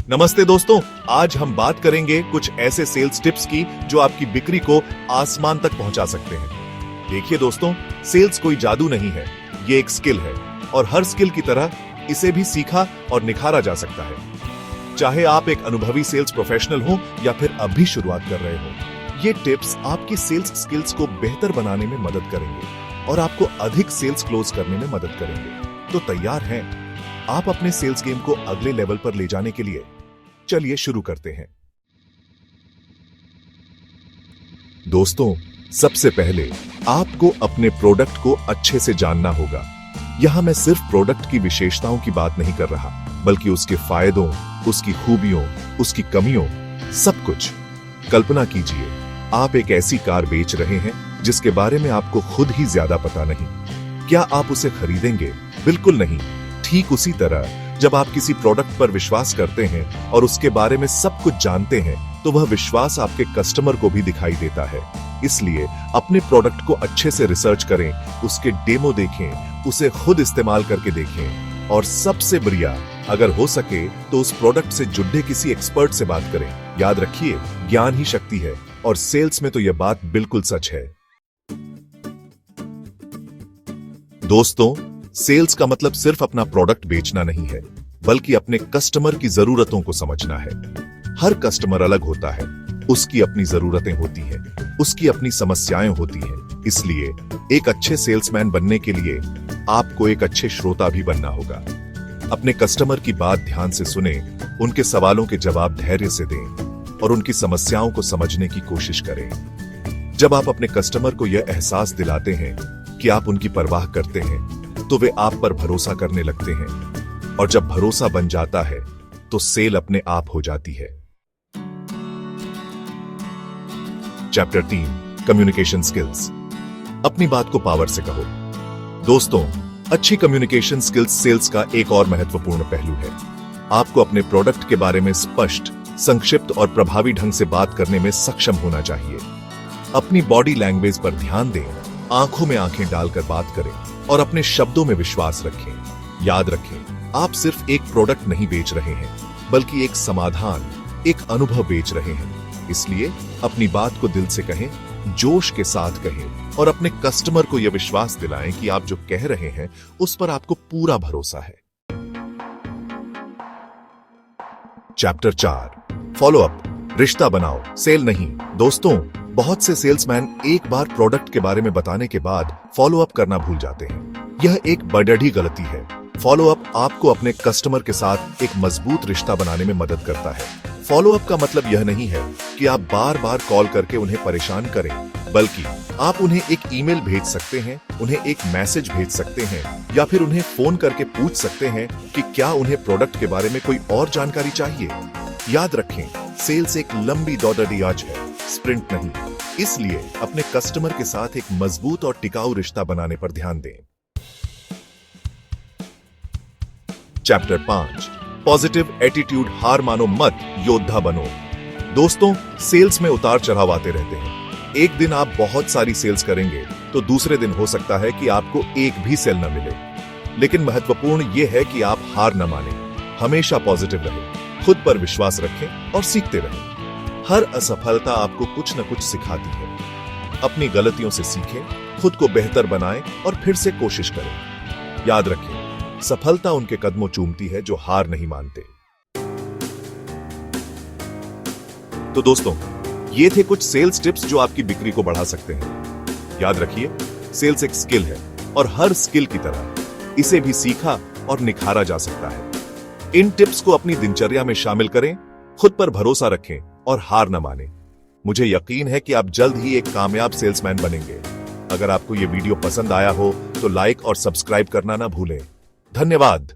नमस्ते दोस्तों, आज हम बात करेंगे कुछ ऐसे सेल्स टिप्स की जो आपकी बिक्री को आसमान तक पहुंचा सकते हैं। देखिए दोस्तों, सेल्स कोई जादू नहीं है, ये एक स्किल है और हर स्किल की तरह इसे भी सीखा और निखारा जा सकता है। चाहे आप एक अनुभवी सेल्स प्रोफेशनल हो या फिर अभी शुरुआत कर रहे हो, ये टिप्स आपकी सेल्स स्किल्स को बेहतर बनाने में मदद करेंगे और आपको अधिक सेल्स क्लोज करने में मदद करेंगे। तो तैयार हैं आप अपने सेल्स गेम को अगले लेवल पर ले जाने के लिए? चलिए शुरू करते हैं। दोस्तों, सबसे पहले आपको अपने प्रोडक्ट को अच्छे से जानना होगा। यहां मैं सिर्फ प्रोडक्ट की विशेषताओं की बात नहीं कर रहा, बल्कि उसके फायदों, उसकी खूबियों, उसकी कमियों, सब कुछ। कल्पना कीजिए, आप एक ऐसी कार बेच रहे हैं जिसके बारे में आपको खुद ही ज्यादा पता नहीं। क्या आप उसे खरीदेंगे? बिल्कुल नहीं। ठीक उसी तरह जब आप किसी प्रोडक्ट पर विश्वास करते हैं और उसके बारे में सब कुछ जानते हैं, तो वह विश्वास आपके कस्टमर को भी दिखाई देता है। इसलिए अपने प्रोडक्ट को अच्छे से रिसर्च करें, उसके डेमो देखें, उसे खुद इस्तेमाल करके देखें और सबसे बढ़िया, अगर हो सके तो उस प्रोडक्ट से जुड़े किसी एक्सपर्ट से बात करें। याद रखिए, ज्ञान ही शक्ति है और सेल्स में तो यह बात बिल्कुल सच है। दोस्तों, सेल्स का मतलब सिर्फ अपना प्रोडक्ट बेचना नहीं है, बल्कि अपने कस्टमर की जरूरतों को समझना है। हर कस्टमर अलग होता है, उसकी अपनी जरूरतें होती हैं, उसकी अपनी समस्याएं होती हैं। इसलिए एक अच्छे सेल्समैन बनने के लिए आपको एक अच्छे श्रोता भी बनना होगा। अपने कस्टमर की बात ध्यान से सुने, उनके सवालों के जवाब धैर्य से दें और उनकी समस्याओं को समझने की कोशिश करें। जब आप अपने कस्टमर को यह एहसास दिलाते हैं कि आप उनकी परवाह करते हैं, तो वे आप पर भरोसा करने लगते हैं और जब भरोसा बन जाता है तो सेल अपने आप हो जाती है। Chapter 3, communication skills. अपनी बात को पावर से कहो। दोस्तों, अच्छी कम्युनिकेशन स्किल्स सेल्स का एक और महत्वपूर्ण पहलू है। आपको अपने प्रोडक्ट के बारे में स्पष्ट, संक्षिप्त और प्रभावी ढंग से बात करने में सक्षम होना चाहिए। अपनी बॉडी लैंग्वेज पर ध्यान दें, आंखों में आंखें डालकर बात करें और अपने शब्दों में विश्वास रखें। याद रखें, आप सिर्फ एक प्रोडक्ट नहीं बेच रहे हैं, बल्कि एक समाधान, एक अनुभव बेच रहे हैं। इसलिए अपनी बात को दिल से कहें, जोश के साथ कहें और अपने कस्टमर को यह विश्वास दिलाएं कि आप जो कह रहे हैं उस पर आपको पूरा भरोसा है। Chapter 4, follow up. रिश्ता बनाओ, सेल नहीं। दोस्तों, बहुत से सेल्समैन एक बार प्रोडक्ट के बारे में बताने के बाद फॉलो अप करना भूल जाते हैं। यह एक बड़ी गलती है। फॉलो अप आपको अपने कस्टमर के साथ एक मजबूत रिश्ता बनाने में मदद करता है। फॉलो अप का मतलब यह नहीं है कि आप बार बार कॉल करके उन्हें परेशान करें, बल्कि आप उन्हें एक ईमेल भेज सकते हैं, उन्हें एक मैसेज भेज सकते हैं या फिर उन्हें फोन करके पूछ सकते हैं कि क्या उन्हें प्रोडक्ट के बारे में कोई और जानकारी चाहिए। याद रखें, सेल्स एक लंबी दौड़ती आज है, स्प्रिंट नहीं। इसलिए अपने कस्टमर के साथ एक मजबूत और टिकाऊ रिश्ता बनाने पर ध्यान दें। Chapter 5, positive attitude. हार मानो मत, योद्धा बनो। दोस्तों, सेल्स में उतार चढ़ाव आते रहते हैं। एक दिन आप बहुत सारी सेल्स करेंगे तो दूसरे दिन हो सकता है कि आपको एक भी सेल न मिले। लेकिन महत्वपूर्ण यह है कि आप हार न माने, हमेशा पॉजिटिव रहें, खुद पर विश्वास रखें और सीखते रहें। हर असफलता आपको कुछ न कुछ सिखाती है। अपनी गलतियों से सीखें, खुद को बेहतर बनाएं और फिर से कोशिश करें। याद रखें, सफलता उनके कदमों चूमती है जो हार नहीं मानते। तो दोस्तों, ये थे कुछ सेल्स टिप्स जो आपकी बिक्री को बढ़ा सकते हैं। याद रखिए, सेल्स एक स्किल है और हर स्किल की तरह इसे भी सीखा और निखारा जा सकता है। इन टिप्स को अपनी दिनचर्या में शामिल करें, खुद पर भरोसा रखें और हार न माने। मुझे यकीन है कि आप जल्द ही एक कामयाब सेल्समैन बनेंगे। अगर आपको यह वीडियो पसंद आया हो तो लाइक और सब्सक्राइब करना ना भूलें। धन्यवाद।